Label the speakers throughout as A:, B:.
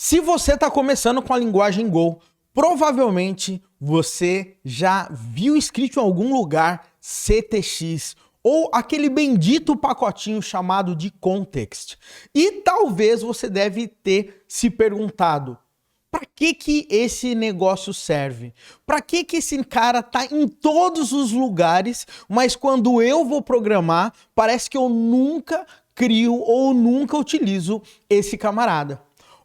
A: Se você está começando com a linguagem Go, provavelmente você já viu escrito em algum lugar CTX ou aquele bendito pacotinho chamado de context. E talvez você deve ter se perguntado: para que esse negócio serve? Para que esse cara tá em todos os lugares, mas quando eu vou programar, parece que eu nunca crio ou nunca utilizo esse camarada?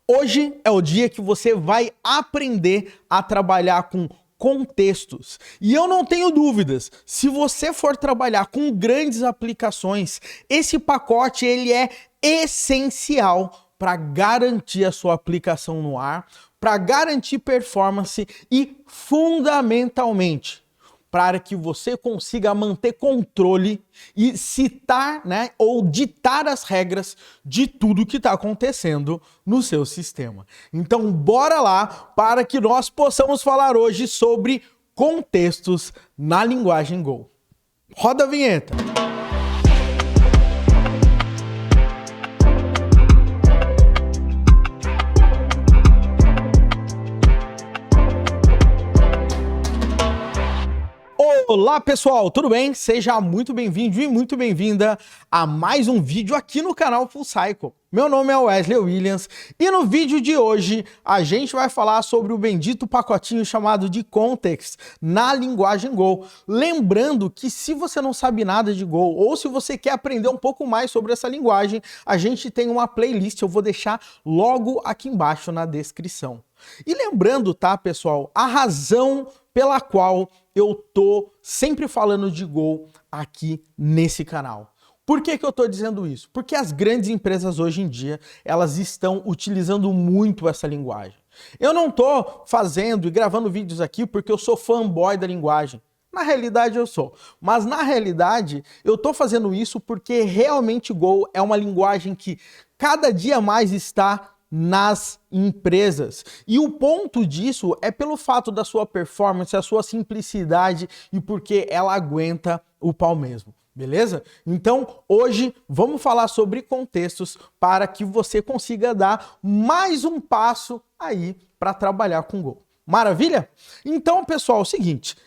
A: Hoje é o dia que você vai aprender a trabalhar com contextos. E eu não tenho dúvidas, se você for trabalhar com grandes aplicações, esse pacote ele é essencial para garantir a sua aplicação no ar, para garantir performance e, fundamentalmente, para que você consiga manter controle e citar, ou ditar as regras de tudo que está acontecendo no seu sistema. Então, bora lá para que nós possamos falar hoje sobre contextos na linguagem Go. Roda a vinheta! Olá pessoal, tudo bem? Seja muito bem-vindo e muito bem-vinda a mais um vídeo aqui no canal Full Cycle. Meu nome é Wesley Williams e no vídeo de hoje a gente vai falar sobre o bendito pacotinho chamado de Context na linguagem Go. Lembrando que se você não sabe nada de Go ou se você quer aprender um pouco mais sobre essa linguagem, a gente tem uma playlist, eu vou deixar logo aqui embaixo na descrição. E lembrando, tá, pessoal, a razão pela qual eu tô sempre falando de Go aqui nesse canal. Por que eu tô dizendo isso? Porque as grandes empresas hoje em dia, elas estão utilizando muito essa linguagem. Eu não tô fazendo e gravando vídeos aqui porque eu sou fanboy da linguagem. Na realidade eu sou, mas na realidade eu tô fazendo isso porque realmente Go é uma linguagem que cada dia mais está nas empresas. E o ponto disso é pelo fato da sua performance, a sua simplicidade e porque ela aguenta o pau mesmo. Beleza? Então, hoje vamos falar sobre contextos para que você consiga dar mais um passo aí para trabalhar com Go. Maravilha? Então, pessoal, é o seguinte.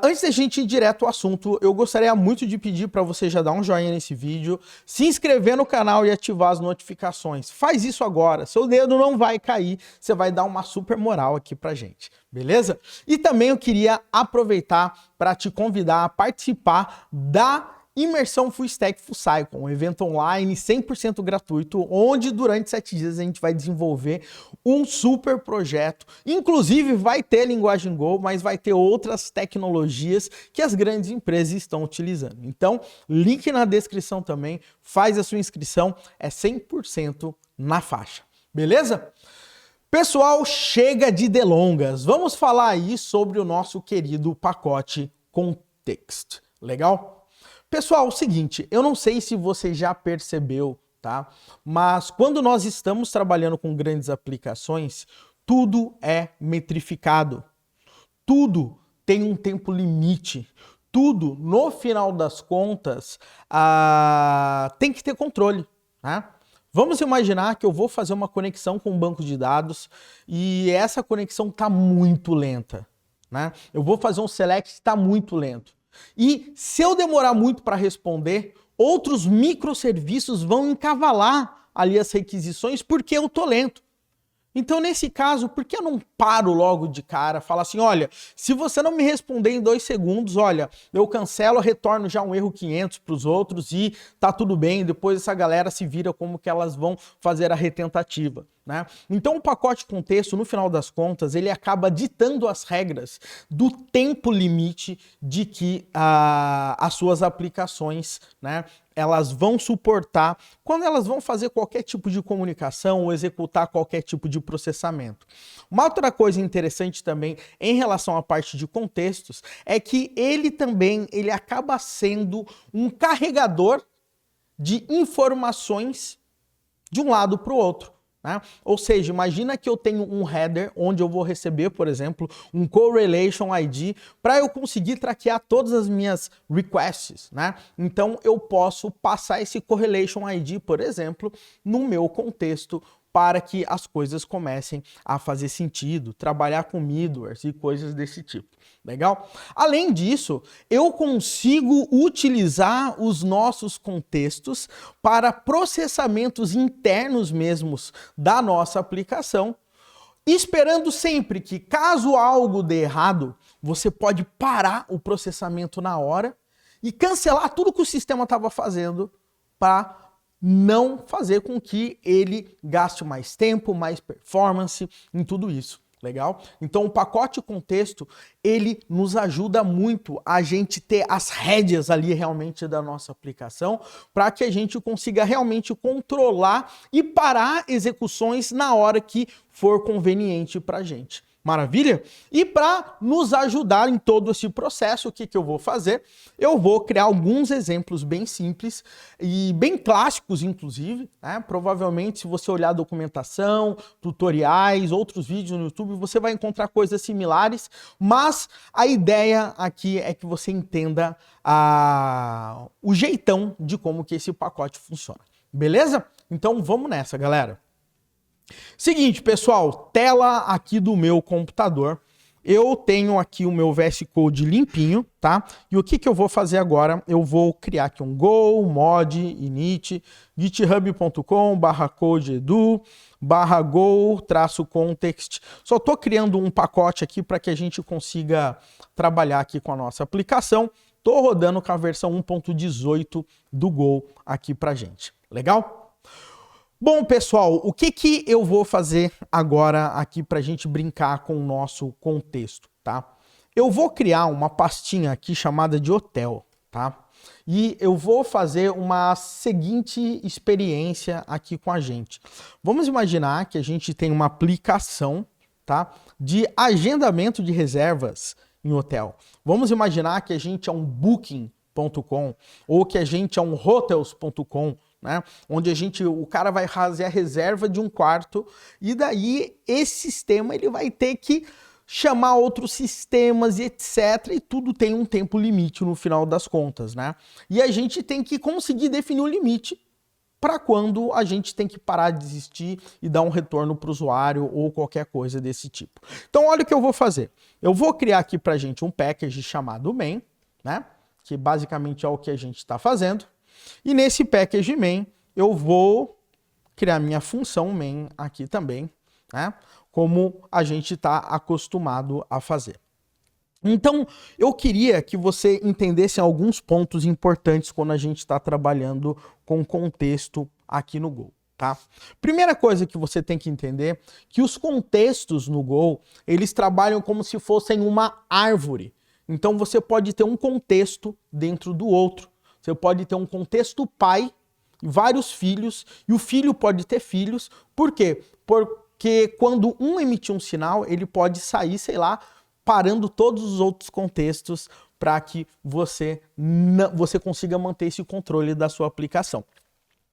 A: Antes da gente ir direto ao assunto, eu gostaria muito de pedir para você já dar um joinha nesse vídeo, se inscrever no canal e ativar as notificações. Faz isso agora, seu dedo não vai cair, você vai dar uma super moral aqui pra gente, beleza? E também eu queria aproveitar para te convidar a participar da Imersão Full Stack Full Cycle, um evento online 100% gratuito, onde durante 7 dias a gente vai desenvolver um super projeto. Inclusive vai ter linguagem Go, mas vai ter outras tecnologias que as grandes empresas estão utilizando. Então, link na descrição também, faz a sua inscrição, é 100% na faixa, beleza? Pessoal, chega de delongas, vamos falar aí sobre o nosso querido pacote Context, legal? Pessoal, é o seguinte, eu não sei se você já percebeu, tá? Mas quando nós estamos trabalhando com grandes aplicações, tudo é metrificado. Tudo tem um tempo limite. Tudo, no final das contas, tem que ter controle, né? Vamos imaginar que eu vou fazer uma conexão com um banco de dados e essa conexão está muito lenta, né? Eu vou fazer um select que está muito lento. E se eu demorar muito para responder, outros microserviços vão encavalar ali as requisições porque eu tô lento. Então, nesse caso, por que eu não paro logo de cara, falo assim, olha, se você não me responder em 2 segundos, olha, eu cancelo, retorno já um erro 500 para os outros e tá tudo bem, depois essa galera se vira como que elas vão fazer a retentativa, né? Então, o pacote contexto, no final das contas, ele acaba ditando as regras do tempo limite de que as suas aplicações, né, elas vão suportar quando elas vão fazer qualquer tipo de comunicação ou executar qualquer tipo de processamento. Uma outra coisa interessante também em relação à parte de contextos é que ele acaba sendo um carregador de informações de um lado para o outro. Né? Ou seja, imagina que eu tenho um header onde eu vou receber, por exemplo, um correlation ID para eu conseguir traquear todas as minhas requests, né? Então eu posso passar esse correlation ID, por exemplo, no meu contexto para que as coisas comecem a fazer sentido, trabalhar com middlewares e coisas desse tipo. Legal? Além disso, eu consigo utilizar os nossos contextos para processamentos internos mesmos da nossa aplicação, esperando sempre que, caso algo dê errado, você pode parar o processamento na hora e cancelar tudo que o sistema estava fazendo para não fazer com que ele gaste mais tempo, mais performance em tudo isso. Legal? Então o pacote contexto, ele nos ajuda muito a gente ter as rédeas ali realmente da nossa aplicação para que a gente consiga realmente controlar e parar execuções na hora que for conveniente para a gente. Maravilha? E para nos ajudar em todo esse processo, o que eu vou fazer? Eu vou criar alguns exemplos bem simples e bem clássicos, inclusive, né? Provavelmente, se você olhar a documentação, tutoriais, outros vídeos no YouTube, você vai encontrar coisas similares, mas a ideia aqui é que você entenda o jeitão de como que esse pacote funciona. Beleza? Então vamos nessa, galera. Seguinte, pessoal, tela aqui do meu computador. Eu tenho aqui o meu VS Code limpinho, tá? E o que eu vou fazer agora? Eu vou criar aqui um go, mod, init, github.com/codeedu/go-context. Só tô criando um pacote aqui para que a gente consiga trabalhar aqui com a nossa aplicação. Tô rodando com a versão 1.18 do Go aqui pra gente. Legal? Bom, pessoal, o que eu vou fazer agora aqui para a gente brincar com o nosso contexto, tá? Eu vou criar uma pastinha aqui chamada de hotel, tá? E eu vou fazer uma seguinte experiência aqui com a gente. Vamos imaginar que a gente tem uma aplicação, tá? De agendamento de reservas em hotel. Vamos imaginar que a gente é um booking.com ou que a gente é um hotels.com, né? Onde o cara vai fazer a reserva de um quarto e daí esse sistema ele vai ter que chamar outros sistemas e etc. E tudo tem um tempo limite no final das contas, né? E a gente tem que conseguir definir o limite para quando a gente tem que parar de desistir e dar um retorno para o usuário ou qualquer coisa desse tipo. Então olha o que eu vou fazer. Eu vou criar aqui para a gente um package chamado main, né? Que basicamente é o que a gente está fazendo. E nesse package main, eu vou criar minha função main aqui também, né? Como a gente está acostumado a fazer. Então, eu queria que você entendesse alguns pontos importantes quando a gente está trabalhando com contexto aqui no Go, tá? Primeira coisa que você tem que entender, que os contextos no Go, eles trabalham como se fossem uma árvore. Então, você pode ter um contexto dentro do outro. Você pode ter um contexto pai, vários filhos, e o filho pode ter filhos. Por quê? Porque quando um emitir um sinal, ele pode sair, sei lá, parando todos os outros contextos para que você consiga manter esse controle da sua aplicação.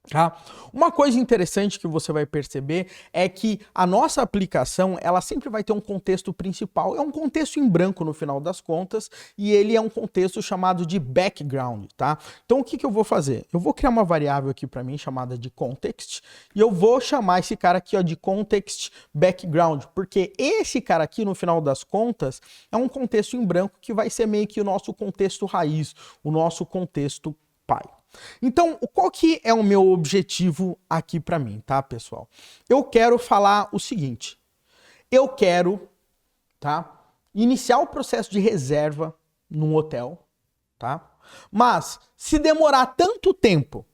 A: Tá? Uma coisa interessante que você vai perceber é que a nossa aplicação ela sempre vai ter um contexto principal, é um contexto em branco no final das contas e ele é um contexto chamado de background, tá? Então o que eu vou fazer? Eu vou criar uma variável aqui para mim chamada de context e eu vou chamar esse cara aqui ó, de context background, porque esse cara aqui no final das contas é um contexto em branco que vai ser meio que o nosso contexto raiz, o nosso contexto pai. Então, qual que é o meu objetivo aqui para mim, tá, pessoal? Eu quero falar o seguinte, eu quero, tá, iniciar o processo de reserva num hotel, tá? Mas, se demorar tanto tempo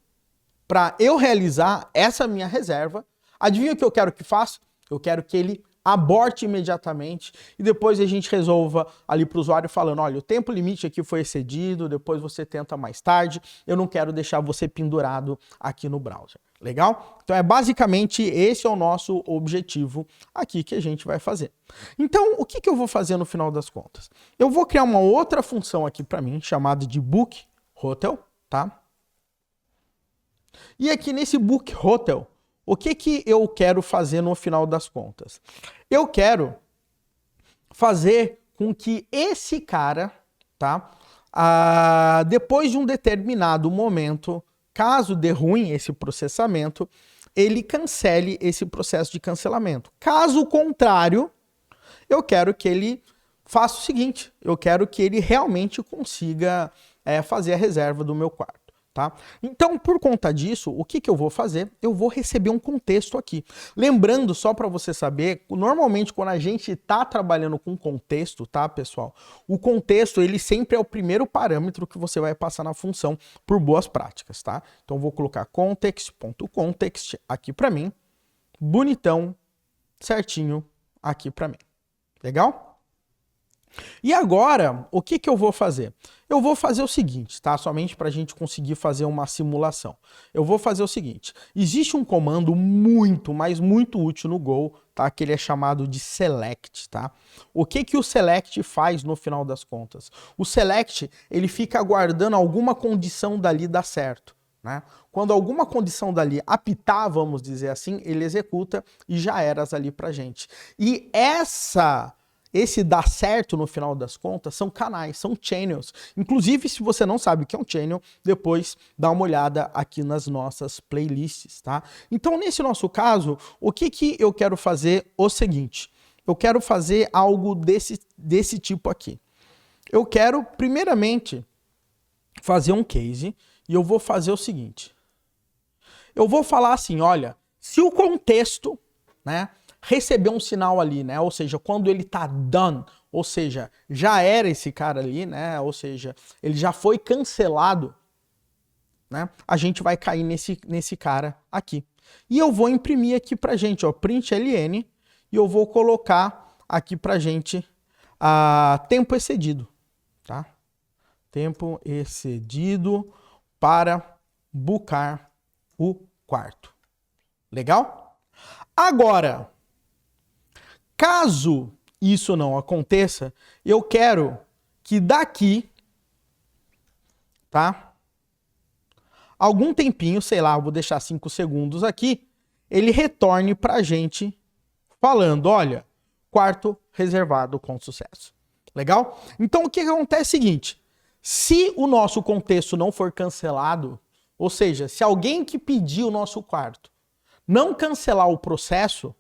A: para eu realizar essa minha reserva, adivinha o que eu quero que faça? Eu quero que ele aborte imediatamente e depois a gente resolva ali para o usuário falando, olha, o tempo limite aqui foi excedido, depois você tenta mais tarde, eu não quero deixar você pendurado aqui no browser. Legal? Então é basicamente esse é o nosso objetivo aqui que a gente vai fazer. Então o que eu vou fazer no final das contas? Eu vou criar uma outra função aqui para mim chamada de book hotel, tá? E aqui nesse book hotel, o que eu quero fazer no final das contas? Eu quero fazer com que esse cara, tá? Depois de um determinado momento, caso dê ruim esse processamento, ele cancele esse processo de cancelamento. Caso contrário, eu quero que ele faça o seguinte, eu quero que ele realmente consiga fazer a reserva do meu quarto. Tá? Então, por conta disso, o que eu vou fazer? Eu vou receber um contexto aqui. Lembrando, só para você saber, normalmente quando a gente está trabalhando com contexto, tá, pessoal? O contexto, ele sempre é o primeiro parâmetro que você vai passar na função por boas práticas, tá? Então, eu vou colocar context.context aqui para mim, bonitão, certinho aqui para mim. Legal? E agora, o que eu vou fazer? Eu vou fazer o seguinte, tá? Somente para a gente conseguir fazer uma simulação. Eu vou fazer o seguinte. Existe um comando muito, mas muito útil no Go, tá? Que ele é chamado de select, tá? O que o select faz no final das contas? O select, ele fica aguardando alguma condição dali dar certo, né? Quando alguma condição dali apitar, vamos dizer assim, ele executa e já eras ali pra gente. E esse dar certo no final das contas são canais, são channels. Inclusive, se você não sabe o que é um channel, depois dá uma olhada aqui nas nossas playlists, tá? Então, nesse nosso caso, o que eu quero fazer? O seguinte, eu quero fazer algo desse tipo aqui. Eu quero, primeiramente, fazer um case e eu vou fazer o seguinte. Eu vou falar assim, olha, se o contexto, né, receber um sinal ali, né? Ou seja, quando ele tá done, ou seja, já era esse cara ali, né? Ou seja, ele já foi cancelado, né? A gente vai cair nesse cara aqui. E eu vou imprimir aqui pra gente, ó, println, e eu vou colocar aqui pra gente tempo excedido, tá? Tempo excedido para buscar o quarto. Legal? Agora, caso isso não aconteça, eu quero que daqui, tá? Algum tempinho, sei lá, eu vou deixar 5 segundos aqui, ele retorne pra gente falando, olha, quarto reservado com sucesso. Legal? Então o que acontece é o seguinte, se o nosso contexto não for cancelado, ou seja, se alguém que pediu o nosso quarto não cancelar o processo,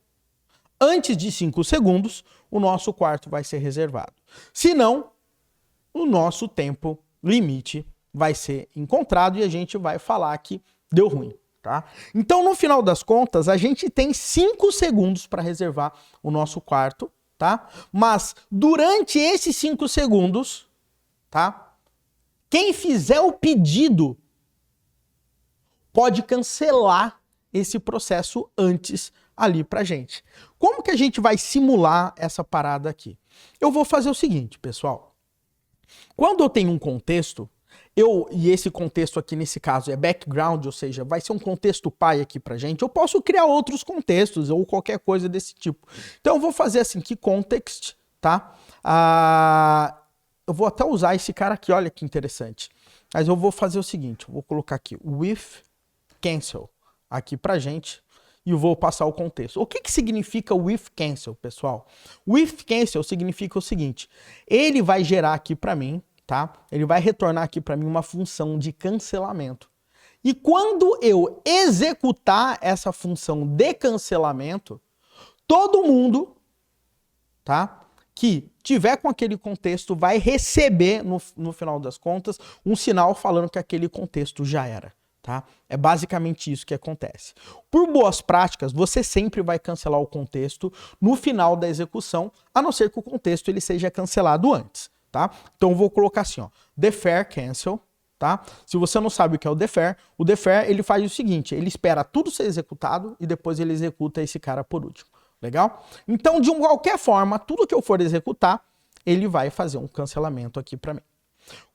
A: antes de 5 segundos, o nosso quarto vai ser reservado. Se não, o nosso tempo limite vai ser encontrado e a gente vai falar que deu ruim, tá? Então, no final das contas, a gente tem 5 segundos para reservar o nosso quarto, tá? Mas, durante esses 5 segundos, tá? Quem fizer o pedido pode cancelar esse processo antes ali pra gente. Como que a gente vai simular essa parada aqui? Eu vou fazer o seguinte, pessoal. Quando eu tenho um contexto, e esse contexto aqui nesse caso é background, ou seja, vai ser um contexto pai aqui pra gente, eu posso criar outros contextos ou qualquer coisa desse tipo. Então eu vou fazer assim, que context, tá? Eu vou até usar esse cara aqui, olha que interessante. Mas eu vou fazer o seguinte, eu vou colocar aqui with cancel aqui pra gente. E eu vou passar o contexto. O que significa with cancel, pessoal? With cancel significa o seguinte, ele vai gerar aqui para mim, tá? Ele vai retornar aqui para mim uma função de cancelamento. E quando eu executar essa função de cancelamento, todo mundo, tá, que tiver com aquele contexto vai receber, no final das contas, um sinal falando que aquele contexto já era. Tá? É basicamente isso que acontece. Por boas práticas, você sempre vai cancelar o contexto no final da execução, a não ser que o contexto ele seja cancelado antes. Tá? Então eu vou colocar assim, ó, defer cancel. Tá? Se você não sabe o que é o defer ele faz o seguinte, ele espera tudo ser executado e depois ele executa esse cara por último. Legal? Então, de qualquer forma, tudo que eu for executar, ele vai fazer um cancelamento aqui para mim.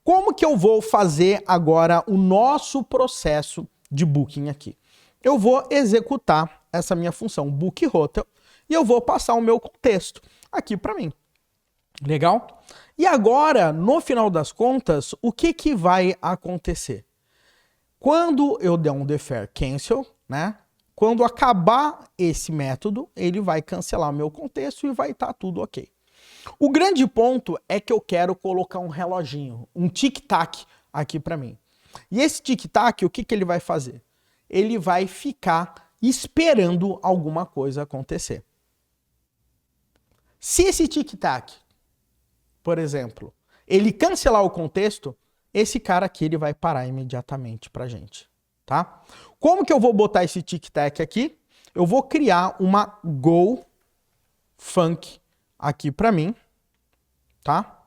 A: Como que eu vou fazer agora o nosso processo de booking aqui? Eu vou executar essa minha função book hotel e eu vou passar o meu contexto aqui para mim. Legal? E agora, no final das contas, o que vai acontecer? Quando eu der um defer cancel, né? Quando acabar esse método, ele vai cancelar meu contexto e vai estar tudo ok. O grande ponto é que eu quero colocar um reloginho, um tic-tac aqui para mim. E esse tic-tac, o que ele vai fazer? Ele vai ficar esperando alguma coisa acontecer. Se esse tic-tac, por exemplo, ele cancelar o contexto, esse cara aqui ele vai parar imediatamente pra gente, tá? Como que eu vou botar esse tic-tac aqui? Eu vou criar uma Go Funk aqui pra mim, tá?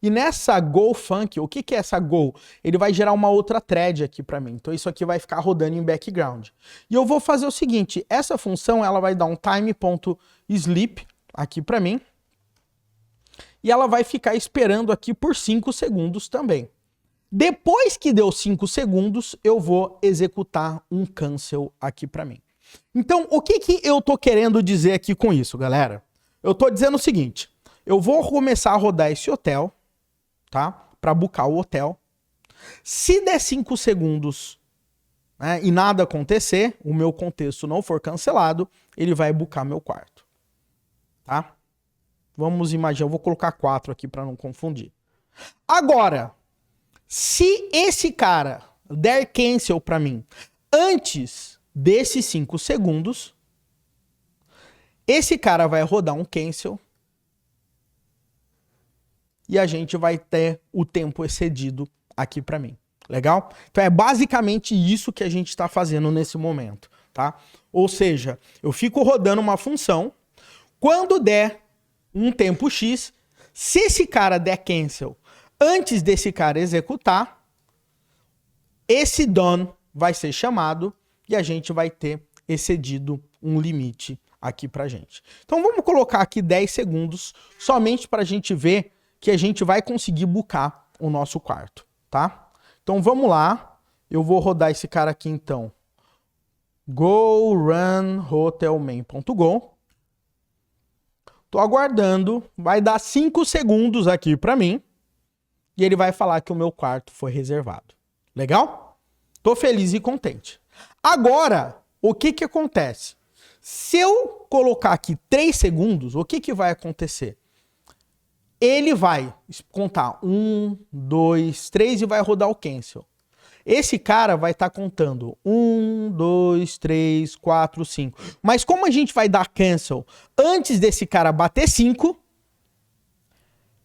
A: E nessa Go Funk, o que é essa Go? Ele vai gerar uma outra thread aqui para mim. Então isso aqui vai ficar rodando em background. E eu vou fazer o seguinte, essa função ela vai dar um time.sleep aqui para mim. E ela vai ficar esperando aqui por 5 segundos também. Depois que deu 5 segundos, eu vou executar um cancel aqui para mim. Então, o que eu tô querendo dizer aqui com isso, galera? Eu tô dizendo o seguinte, eu vou começar a rodar esse hotel, tá? Para boocar o hotel. Se der 5 segundos, né, e nada acontecer, o meu contexto não for cancelado, ele vai boocar meu quarto, tá? Vamos imaginar, eu vou colocar 4 aqui para não confundir. Agora, se esse cara der cancel para mim antes desses 5 segundos, esse cara vai rodar um cancel e a gente vai ter o tempo excedido aqui para mim. Legal? Então é basicamente isso que a gente está fazendo nesse momento, tá? Ou seja, eu fico rodando uma função, quando der um tempo X, se esse cara der cancel antes desse cara executar, esse done vai ser chamado e a gente vai ter excedido um limite aqui pra gente. Então vamos colocar aqui 10 segundos somente para a gente ver que a gente vai conseguir boocar o nosso quarto, tá? Então vamos lá, eu vou rodar esse cara aqui então. Go run hotelmain.go. Tô aguardando, vai dar 5 segundos aqui para mim e ele vai falar que o meu quarto foi reservado. Legal? Tô feliz e contente. Agora, o que acontece? Se eu colocar aqui 3 segundos, o que vai acontecer? Ele vai contar 1, 2, 3 e vai rodar o cancel. Esse cara vai estar contando 1, 2, 3, 4, 5. Mas como a gente vai dar cancel antes desse cara bater 5,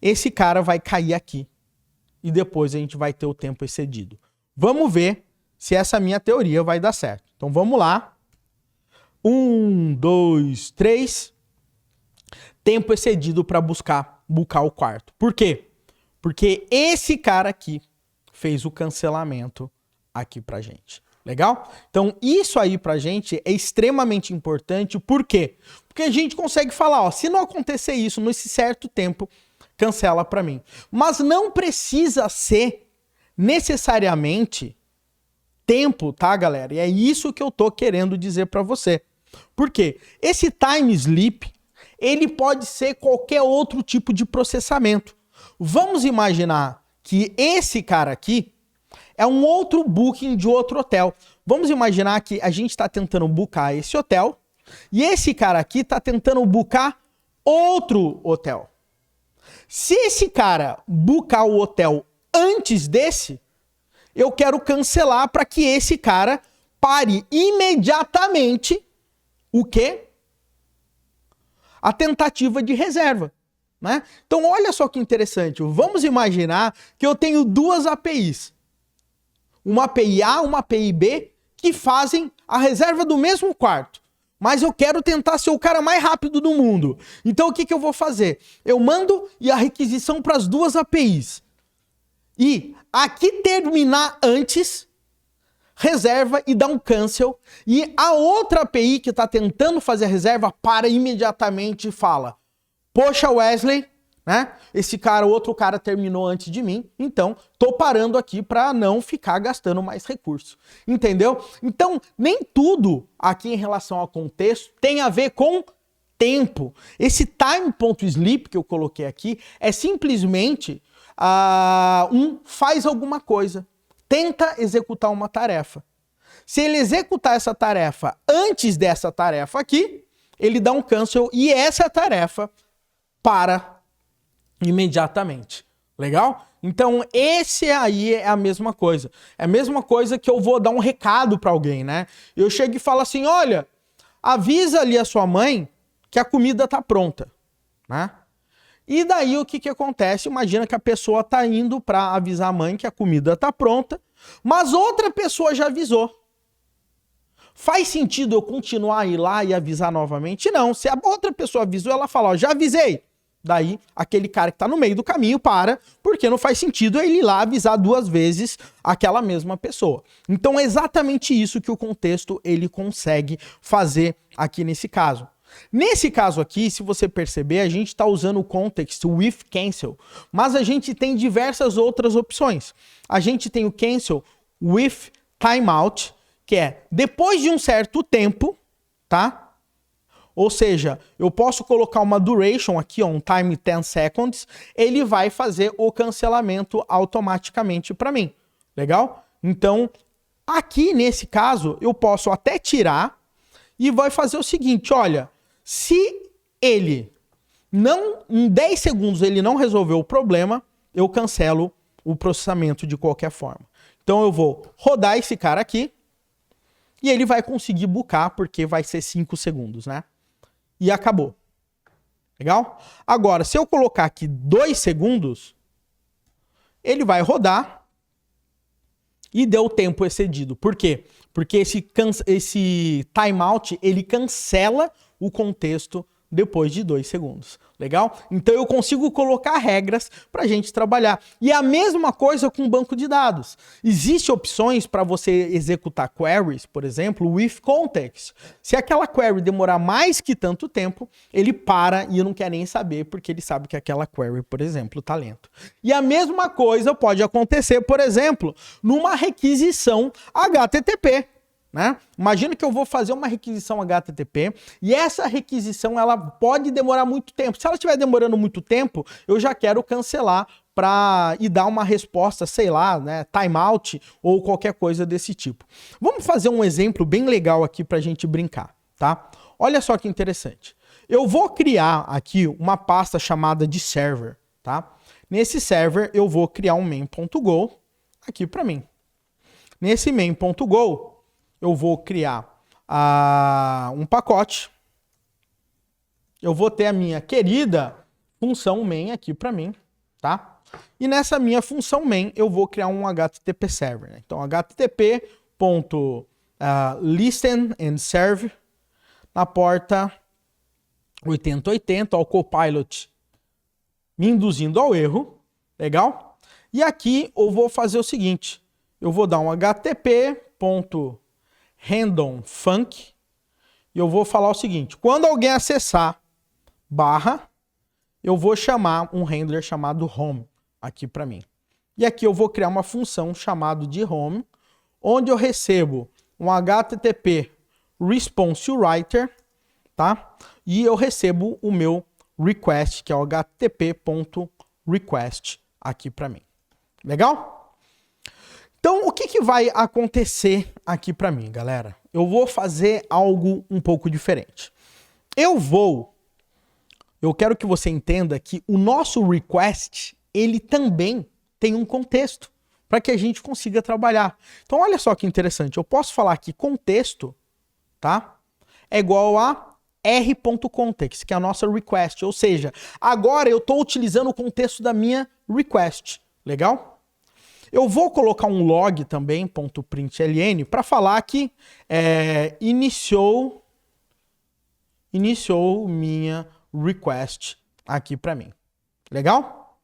A: esse cara vai cair aqui. E depois a gente vai ter o tempo excedido. Vamos ver se essa minha teoria vai dar certo. Então vamos lá. 1, 2, 3. Tempo excedido para buscar o quarto. Por quê? Porque esse cara aqui fez o cancelamento aqui pra gente. Legal? Então isso aí pra gente é extremamente importante. Por quê? Porque a gente consegue falar, ó, se não acontecer isso nesse certo tempo, cancela pra mim. Mas não precisa ser necessariamente tempo, tá, galera? E é isso que eu tô querendo dizer pra você. Por quê? Esse time sleep, ele pode ser qualquer outro tipo de processamento. Vamos imaginar que esse cara aqui é um outro booking de outro hotel. Vamos imaginar que a gente está tentando boocar esse hotel e esse cara aqui está tentando boocar outro hotel. Se esse cara boocar o hotel antes desse, eu quero cancelar para que esse cara pare imediatamente o quê? A tentativa de reserva. Né? Então olha só que interessante, vamos imaginar que eu tenho duas APIs, uma API A, uma API B, que fazem a reserva do mesmo quarto, mas eu quero tentar ser o cara mais rápido do mundo. Então o que eu vou fazer? Eu mando a requisição para as duas APIs, e aqui terminar antes, reserva e dá um cancel, e a outra API que está tentando fazer a reserva para imediatamente e fala: poxa, Wesley, né? Esse cara, outro cara terminou antes de mim, então tô parando aqui para não ficar gastando mais recurso. Entendeu? Então, nem tudo aqui em relação ao contexto tem a ver com tempo. Esse time.sleep que eu coloquei aqui é simplesmente faz alguma coisa, tenta executar uma tarefa. Se ele executar essa tarefa antes dessa tarefa aqui, ele dá um cancel e essa tarefa para imediatamente. Legal? Então, esse aí é a mesma coisa. É a mesma coisa que eu vou dar um recado para alguém, né? Eu chego e falo assim, olha, avisa ali a sua mãe que a comida tá pronta, né? E daí o que que acontece? Imagina que a pessoa tá indo para avisar a mãe que a comida tá pronta, mas outra pessoa já avisou. Faz sentido eu continuar a ir lá e avisar novamente? Não. Se a outra pessoa avisou, ela fala, ó, já avisei. Daí, aquele cara que tá no meio do caminho para, porque não faz sentido ele ir lá avisar 2 vezes aquela mesma pessoa. Então, é exatamente isso que o contexto ele consegue fazer aqui nesse caso. Nesse caso aqui, se você perceber, a gente está usando o context with cancel, mas a gente tem diversas outras opções. A gente tem o cancel with timeout, que é depois de um certo tempo, tá? Ou seja, eu posso colocar uma duration aqui, ó, um time 10 seconds, ele vai fazer o cancelamento automaticamente para mim. Legal? Então, aqui nesse caso, eu posso até tirar e vai fazer o seguinte, olha, se ele não, em 10 segundos ele não resolveu o problema, eu cancelo o processamento de qualquer forma. Então eu vou rodar esse cara aqui e ele vai conseguir bucar porque vai ser 5 segundos, né? E acabou. Legal? Agora, se eu colocar aqui 2 segundos, ele vai rodar e deu tempo excedido. Por quê? Porque esse timeout, ele cancela o contexto depois de 2 segundos. Legal? Então eu consigo colocar regras para a gente trabalhar. E a mesma coisa com o banco de dados. Existem opções para você executar queries, por exemplo, with context. Se aquela query demorar mais que tanto tempo, ele para e não quer nem saber, porque ele sabe que aquela query, por exemplo, está lento. E a mesma coisa pode acontecer, por exemplo, numa requisição HTTP. Né? Imagina que eu vou fazer uma requisição HTTP e essa requisição ela pode demorar muito tempo. Se ela estiver demorando muito tempo, eu já quero cancelar e dar uma resposta, sei lá, né, timeout ou qualquer coisa desse tipo. Vamos fazer um exemplo bem legal aqui para a gente brincar, tá? Olha só que interessante. Eu vou criar aqui uma pasta chamada de server, tá? Nesse server eu vou criar um main.go aqui para mim. Nesse main.go eu vou criar um pacote. Eu vou ter a minha querida função main aqui para mim, tá? E nessa minha função main eu vou criar um HTTP server. Né? Então, http.listen and serve na porta 8080, ao Copilot me induzindo ao erro. Legal? E aqui eu vou fazer o seguinte. Eu vou dar um http.random func e eu vou falar o seguinte, quando alguém acessar barra, eu vou chamar um handler chamado home aqui para mim. E aqui eu vou criar uma função chamada de home, onde eu recebo um http response writer, tá? E eu recebo o meu request, que é o http.request aqui para mim. Legal? Então, o que vai acontecer aqui para mim, galera? Eu vou fazer algo um pouco diferente. Eu quero que você entenda que o nosso request, ele também tem um contexto para que a gente consiga trabalhar. Então, olha só que interessante. Eu posso falar que contexto, tá? É igual a r.context, que é a nossa request. Ou seja, agora eu estou utilizando o contexto da minha request. Legal? Eu vou colocar um log também, .println, para falar que iniciou minha request aqui para mim. Legal?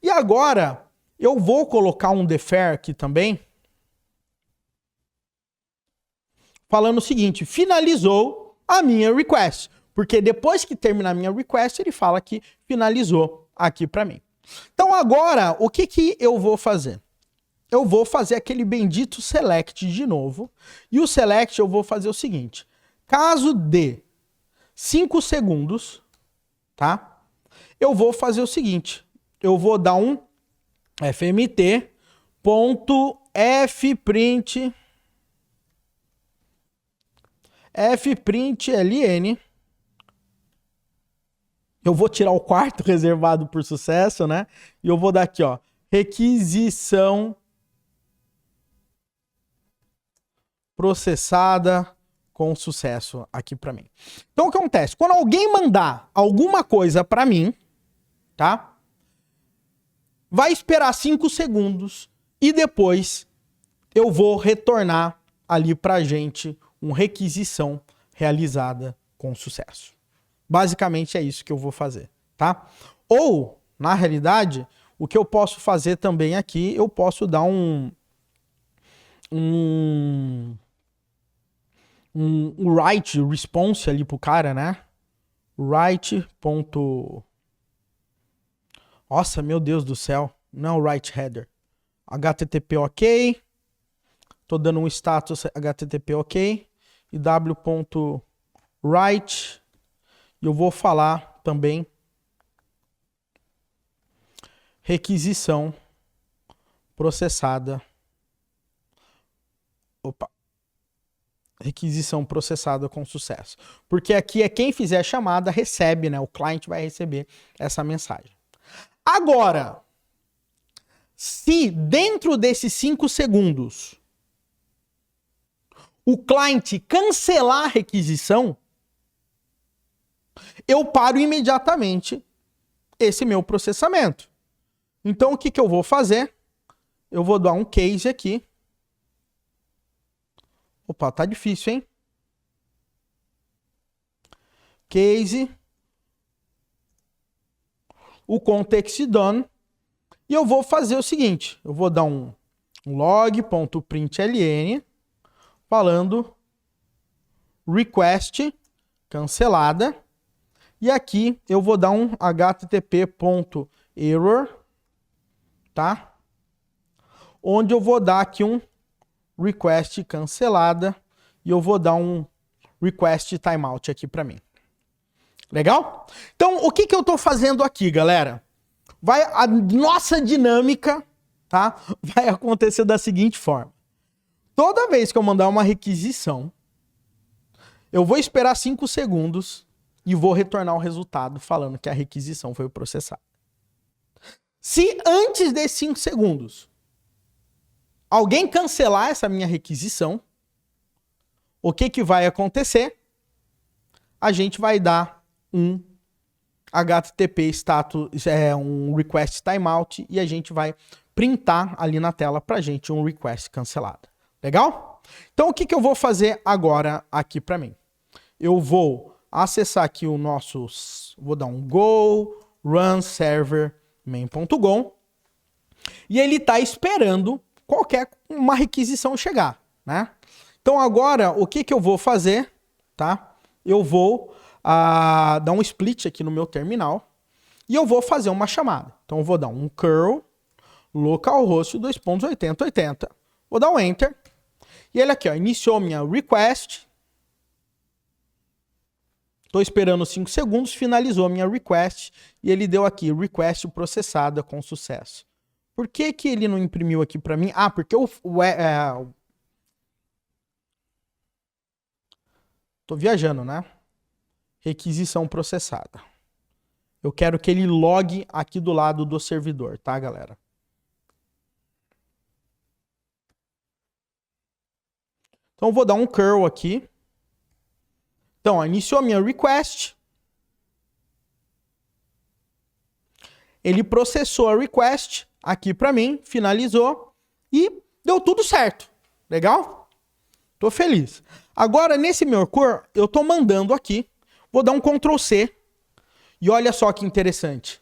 A: E agora, eu vou colocar um defer aqui também, falando o seguinte, finalizou a minha request. Porque depois que terminar a minha request, ele fala que finalizou aqui para mim. Então agora, o que eu vou fazer? Eu vou fazer aquele bendito select de novo. E o select eu vou fazer o seguinte. Caso dê 5 segundos, tá? Eu vou fazer o seguinte. Eu vou dar um fmt.fprintln. Eu vou tirar o quarto reservado por sucesso, né? E eu vou dar aqui, ó. requisição processada com sucesso aqui para mim. Então, o que acontece? Quando alguém mandar alguma coisa para mim, tá? Vai esperar 5 segundos e depois eu vou retornar ali pra gente uma requisição realizada com sucesso. Basicamente é isso que eu vou fazer, tá? Ou, na realidade, o que eu posso fazer também aqui, eu posso dar um write response ali pro cara, né? Write. Nossa, meu Deus do céu. Não é o write header. HTTP ok. Tô dando um status HTTP ok. E w.write. E eu vou falar também requisição processada. Requisição processada com sucesso. Porque aqui é quem fizer a chamada recebe, né? O cliente vai receber essa mensagem. Agora, se dentro desses 5 segundos o cliente cancelar a requisição, eu paro imediatamente esse meu processamento. Então, o que eu vou fazer? Eu vou dar um case aqui. Opa, tá difícil, hein? Case. O context done. E eu vou fazer o seguinte. Eu vou dar um log.println falando request cancelada. E aqui eu vou dar um http.error, tá? Onde eu vou dar aqui um request cancelada e eu vou dar um request timeout aqui para mim. Legal? Então, o que eu tô fazendo aqui, galera? A nossa dinâmica, tá? Vai acontecer da seguinte forma. Toda vez que eu mandar uma requisição, eu vou esperar 5 segundos e vou retornar o resultado falando que a requisição foi processada. Se antes desses 5 segundos alguém cancelar essa minha requisição, o que vai acontecer? A gente vai dar um HTTP status, um request timeout, e a gente vai printar ali na tela pra gente um request cancelado. Legal? Então o que eu vou fazer agora aqui pra mim? Eu vou acessar aqui o nosso, vou dar um go run server main.go e ele tá esperando qualquer uma requisição chegar, né? Então agora o que eu vou fazer, tá? Eu vou dar um split aqui no meu terminal e eu vou fazer uma chamada. Então eu vou dar um curl localhost 2.80.80. Vou dar um enter. E ele aqui, ó, iniciou minha request. Estou esperando 5 segundos, finalizou minha request e ele deu aqui request processada com sucesso. Por que ele não imprimiu aqui para mim? Ah, porque tô viajando, né? Requisição processada. Eu quero que ele logue aqui do lado do servidor, tá, galera? Então eu vou dar um curl aqui. Então, ó, iniciou a minha request. Ele processou a request aqui para mim, finalizou e deu tudo certo. Legal? Tô feliz. Agora, nesse meu curl, eu tô mandando aqui. Vou dar um Ctrl C. E olha só que interessante.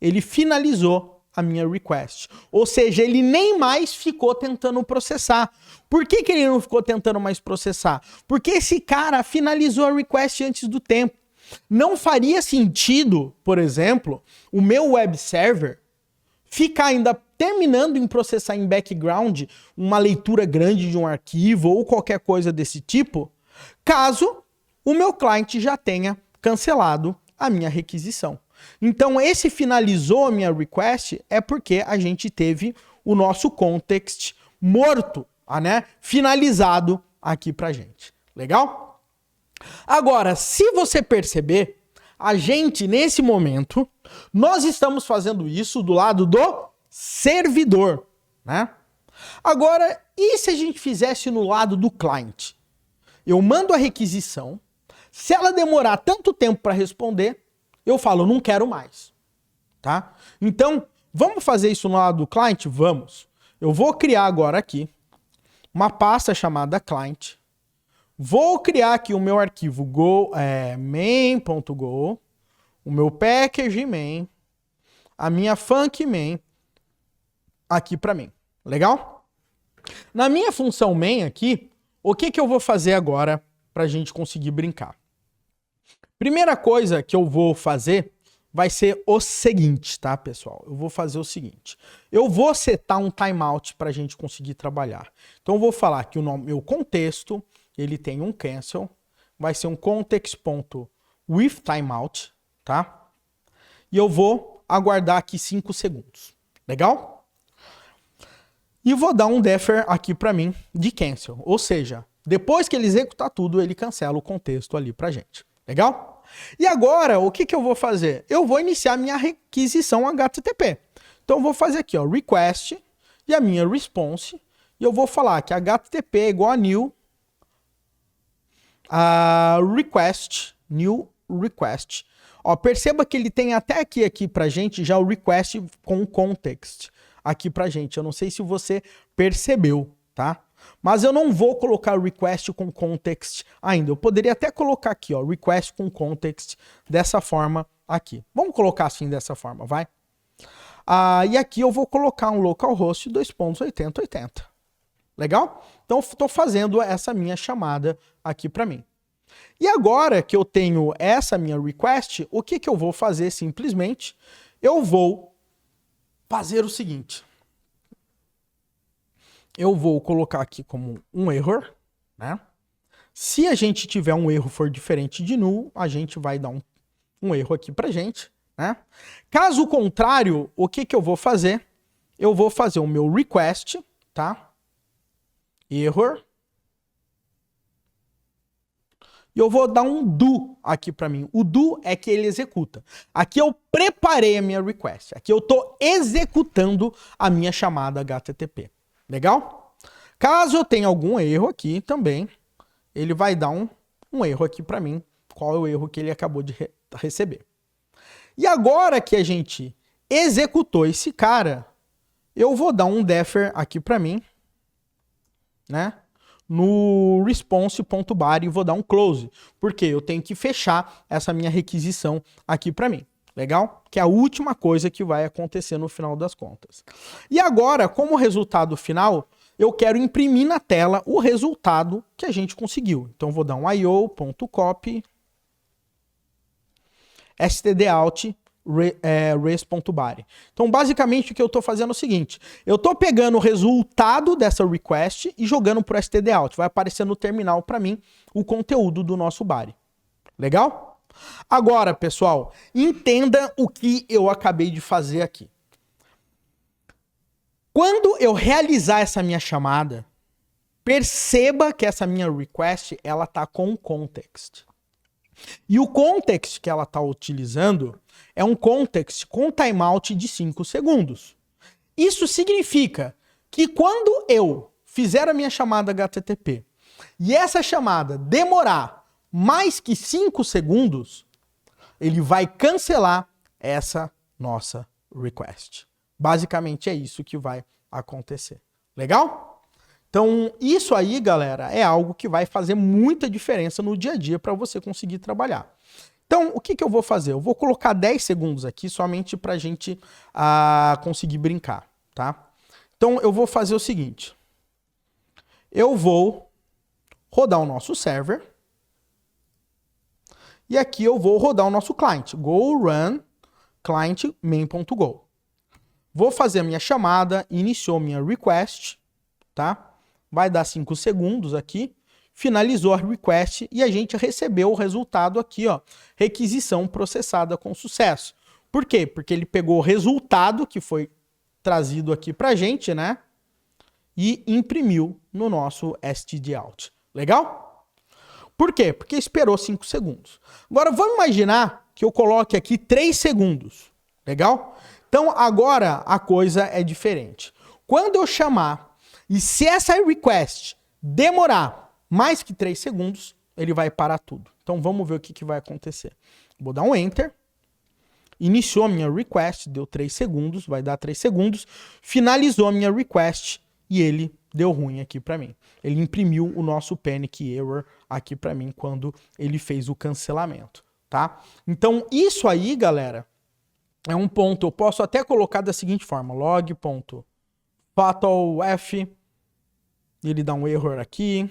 A: Ele finalizou a minha request. Ou seja, ele nem mais ficou tentando processar. Por que ele não ficou tentando mais processar? Porque esse cara finalizou a request antes do tempo. Não faria sentido, por exemplo, o meu web server ficar ainda terminando em processar em background uma leitura grande de um arquivo ou qualquer coisa desse tipo, caso o meu cliente já tenha cancelado a minha requisição. Então, esse finalizou a minha request é porque a gente teve o nosso context morto, né? Finalizado aqui pra gente. Legal? Agora, se você perceber, a gente, nesse momento, nós estamos fazendo isso do lado do servidor, né? Agora, e se a gente fizesse no lado do client? Eu mando a requisição, se ela demorar tanto tempo para responder, eu falo, não quero mais, tá? Então, vamos fazer isso no lado do client? Vamos. Eu vou criar agora aqui uma pasta chamada client. Vou criar aqui o meu arquivo main.go, o meu package main, a minha func main aqui para mim. Legal? Na minha função main aqui, o que eu vou fazer agora para a gente conseguir brincar? Primeira coisa que eu vou fazer vai ser o seguinte, tá, pessoal? Eu vou fazer o seguinte. Eu vou setar um timeout para a gente conseguir trabalhar. Então eu vou falar que o meu contexto, ele tem um cancel, vai ser um context.withTimeout, tá? E eu vou aguardar aqui 5 segundos. Legal? E vou dar um defer aqui para mim de cancel. Ou seja, depois que ele executar tudo, ele cancela o contexto ali pra gente. Legal? E agora, o que eu vou fazer? Eu vou iniciar minha requisição HTTP. Então eu vou fazer aqui, ó, request e a minha response. E eu vou falar que HTTP é igual a new request, new request. Ó, perceba que ele tem até aqui pra gente já o request com context aqui pra gente. Eu não sei se você percebeu, tá? Mas eu não vou colocar request com context ainda. Eu poderia até colocar aqui, ó, request com context dessa forma aqui. Vamos colocar assim dessa forma, vai? E aqui eu vou colocar um localhost 2.80.80. Legal? Então estou fazendo essa minha chamada aqui para mim. E agora que eu tenho essa minha request, o que eu vou fazer simplesmente? Eu vou fazer o seguinte. Eu vou colocar aqui como um error, né? Se a gente tiver um erro for diferente de null, a gente vai dar um erro aqui pra gente, né? Caso contrário, o que eu vou fazer? Eu vou fazer o meu request, tá? Error. E eu vou dar um do aqui pra mim. O do é que ele executa. Aqui eu preparei a minha request. Aqui eu tô executando a minha chamada HTTP. Legal? Caso eu tenha algum erro aqui também, ele vai dar um erro aqui para mim. Qual é o erro que ele acabou de receber? E agora que a gente executou esse cara, eu vou dar um defer aqui para mim, né? No response.bar e vou dar um close, porque eu tenho que fechar essa minha requisição aqui para mim. Legal? Que é a última coisa que vai acontecer no final das contas. E agora, como resultado final, eu quero imprimir na tela o resultado que a gente conseguiu. Então, vou dar um io.copy stdout res.body. Então, basicamente, o que eu estou fazendo é o seguinte. Eu estou pegando o resultado dessa request e jogando para o stdout. Vai aparecer no terminal para mim o conteúdo do nosso body. Legal? Agora, pessoal, entenda o que eu acabei de fazer aqui. Quando eu realizar essa minha chamada, perceba que essa minha request, ela tá com context. E o context que ela tá utilizando é um context com timeout de 5 segundos. Isso significa que quando eu fizer a minha chamada HTTP e essa chamada demorar mais que 5 segundos, ele vai cancelar essa nossa request. Basicamente é isso que vai acontecer. Legal? Então, isso aí, galera, é algo que vai fazer muita diferença no dia a dia para você conseguir trabalhar. Então, o que eu vou fazer? Eu vou colocar 10 segundos aqui somente para a gente conseguir brincar, tá? Então, eu vou fazer o seguinte. Eu vou rodar o nosso server. E aqui eu vou rodar o nosso client. Go run client main.go. Vou fazer a minha chamada, iniciou minha request, tá? Vai dar 5 segundos aqui, finalizou a request e a gente recebeu o resultado aqui, ó, requisição processada com sucesso. Por quê? Porque ele pegou o resultado que foi trazido aqui pra gente, né? E imprimiu no nosso stdout. Legal? Por quê? Porque esperou 5 segundos. Agora, vamos imaginar que eu coloque aqui 3 segundos. Legal? Então agora a coisa é diferente. Quando eu chamar e se essa request demorar mais que 3 segundos, ele vai parar tudo. Então vamos ver o que vai acontecer. Vou dar um enter. Iniciou a minha request, deu 3 segundos, vai dar 3 segundos. Finalizou a minha request e ele deu ruim aqui para mim. Ele imprimiu o nosso panic error aqui para mim quando ele fez o cancelamento, tá? Então isso aí, galera, é um ponto. Eu posso até colocar da seguinte forma: log.fatalf, ele dá um error aqui.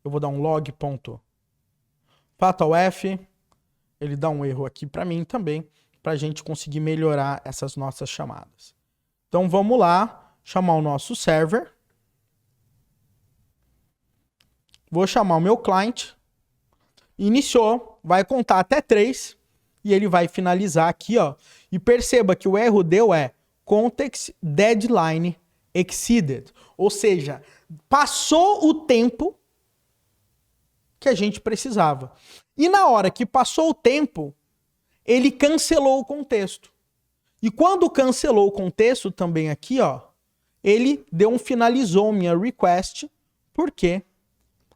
A: Eu vou dar um log.fatalf, ele dá um erro aqui para mim também, para a gente conseguir melhorar essas nossas chamadas. Então vamos lá, chamar o nosso server. Vou chamar o meu client. Iniciou, vai contar até 3 e ele vai finalizar aqui, ó. E perceba que o erro deu é context deadline exceeded, ou seja, passou o tempo que a gente precisava. E na hora que passou o tempo, ele cancelou o contexto. E quando cancelou o contexto também aqui, ó, ele finalizou minha request, porque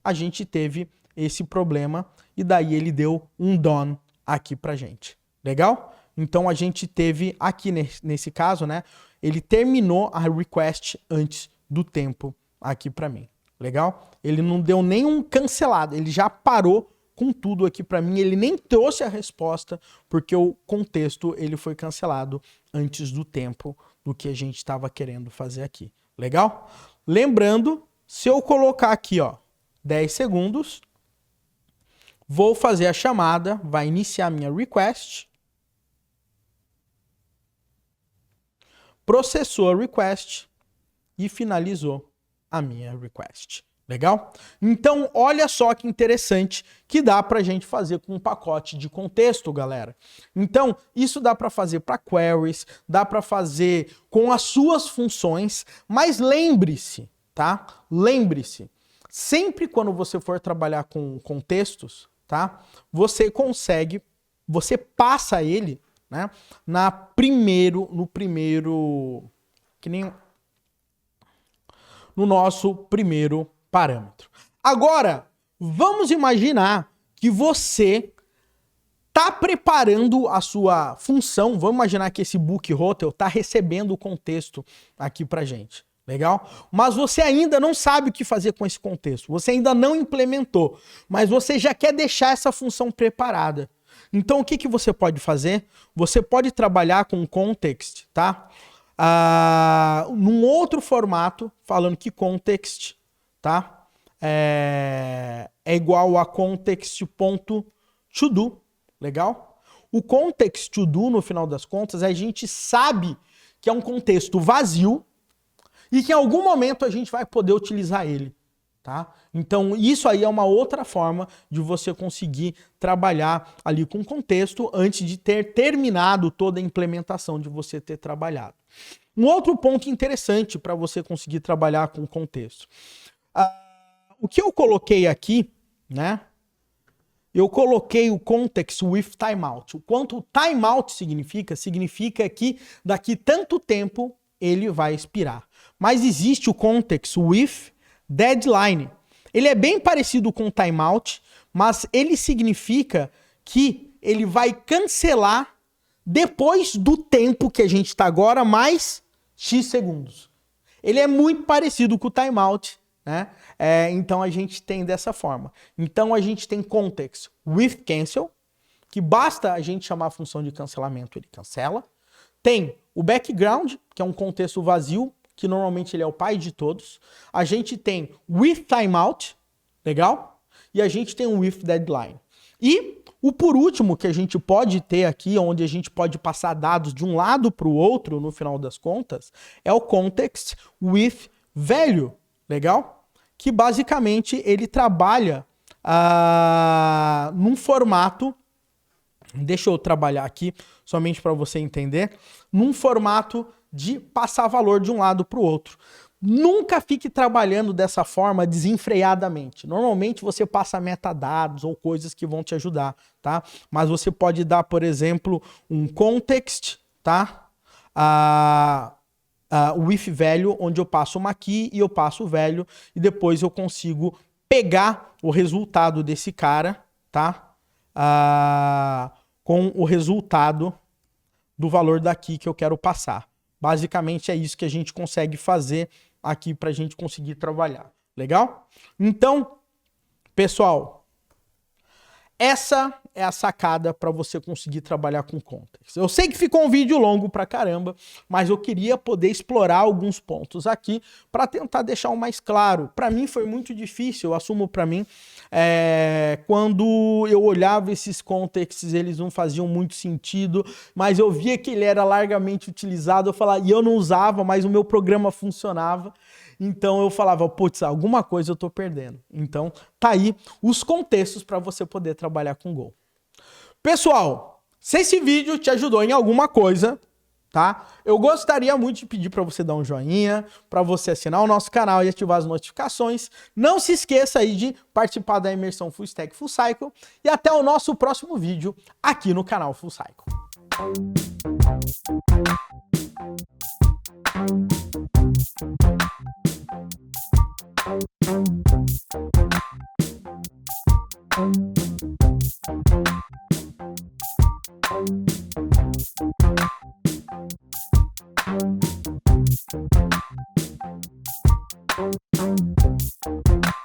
A: a gente teve esse problema e daí ele deu um done aqui pra gente. Legal? Então a gente teve aqui nesse caso, né, ele terminou a request antes do tempo aqui pra mim. Legal? Ele não deu nenhum cancelado, ele já parou com tudo aqui para mim, ele nem trouxe a resposta, porque o contexto ele foi cancelado antes do tempo do que a gente estava querendo fazer aqui. Legal? Lembrando, se eu colocar aqui, ó, 10 segundos, vou fazer a chamada, vai iniciar minha request, processou a request e finalizou a minha request. Legal? Então, olha só que interessante que dá pra gente fazer com um pacote de contexto, galera. Então, isso dá pra fazer para queries, dá pra fazer com as suas funções, mas lembre-se, tá? Lembre-se, sempre quando você for trabalhar com contextos, tá? Você passa ele, né, no nosso primeiro parâmetro. Agora, vamos imaginar que você está preparando a sua função. Vamos imaginar que esse book hotel está recebendo o contexto aqui para gente. Legal? Mas você ainda não sabe o que fazer com esse contexto. Você ainda não implementou, mas você já quer deixar essa função preparada. Então, o que você pode fazer? Você pode trabalhar com context, tá? Num outro formato, falando que context, tá? É igual a context.todo, legal? O context to-do, no final das contas, a gente sabe que é um contexto vazio e que em algum momento a gente vai poder utilizar ele, tá? Então, isso aí é uma outra forma de você conseguir trabalhar ali com contexto antes de ter terminado toda a implementação de você ter trabalhado. Um outro ponto interessante para você conseguir trabalhar com contexto. O que eu coloquei aqui, né? Eu coloquei o context with timeout. O quanto timeout significa? Significa que daqui tanto tempo ele vai expirar. Mas existe o context with deadline. Ele é bem parecido com timeout, mas ele significa que ele vai cancelar depois do tempo que a gente está agora, mais X segundos. Ele é muito parecido com o timeout, né? Então a gente tem dessa forma. Então a gente tem context with cancel, que basta a gente chamar a função de cancelamento, ele cancela. Tem o background, que é um contexto vazio, que normalmente ele é o pai de todos. A gente tem with timeout, legal? E a gente tem o with deadline. E o por último que a gente pode ter aqui, onde a gente pode passar dados de um lado para o outro, no final das contas, é o context with value, legal? Que basicamente ele trabalha num formato, deixa eu trabalhar aqui somente para você entender, num formato de passar valor de um lado para o outro. Nunca fique trabalhando dessa forma desenfreadamente. Normalmente você passa metadados ou coisas que vão te ajudar, tá? Mas você pode dar, por exemplo, um context, tá? o if value, onde eu passo uma key e eu passo o value, e depois eu consigo pegar o resultado desse cara, tá? Com o resultado do valor da key que eu quero passar. Basicamente é isso que a gente consegue fazer aqui para a gente conseguir trabalhar. Legal? Então, pessoal, essa é a sacada para você conseguir trabalhar com context. Eu sei que ficou um vídeo longo pra caramba, mas eu queria poder explorar alguns pontos aqui para tentar deixar o mais claro. Para mim foi muito difícil, eu assumo para mim, quando eu olhava esses contexts, eles não faziam muito sentido, mas eu via que ele era largamente utilizado, eu falava, e eu não usava, mas o meu programa funcionava. Então eu falava, putz, alguma coisa eu tô perdendo. Então tá aí os contextos para você poder trabalhar com Go. Pessoal, se esse vídeo te ajudou em alguma coisa, tá? Eu gostaria muito de pedir para você dar um joinha, para você assinar o nosso canal e ativar as notificações. Não se esqueça aí de participar da imersão Full Stack Full Cycle e até o nosso próximo vídeo aqui no canal Full Cycle. Thank you.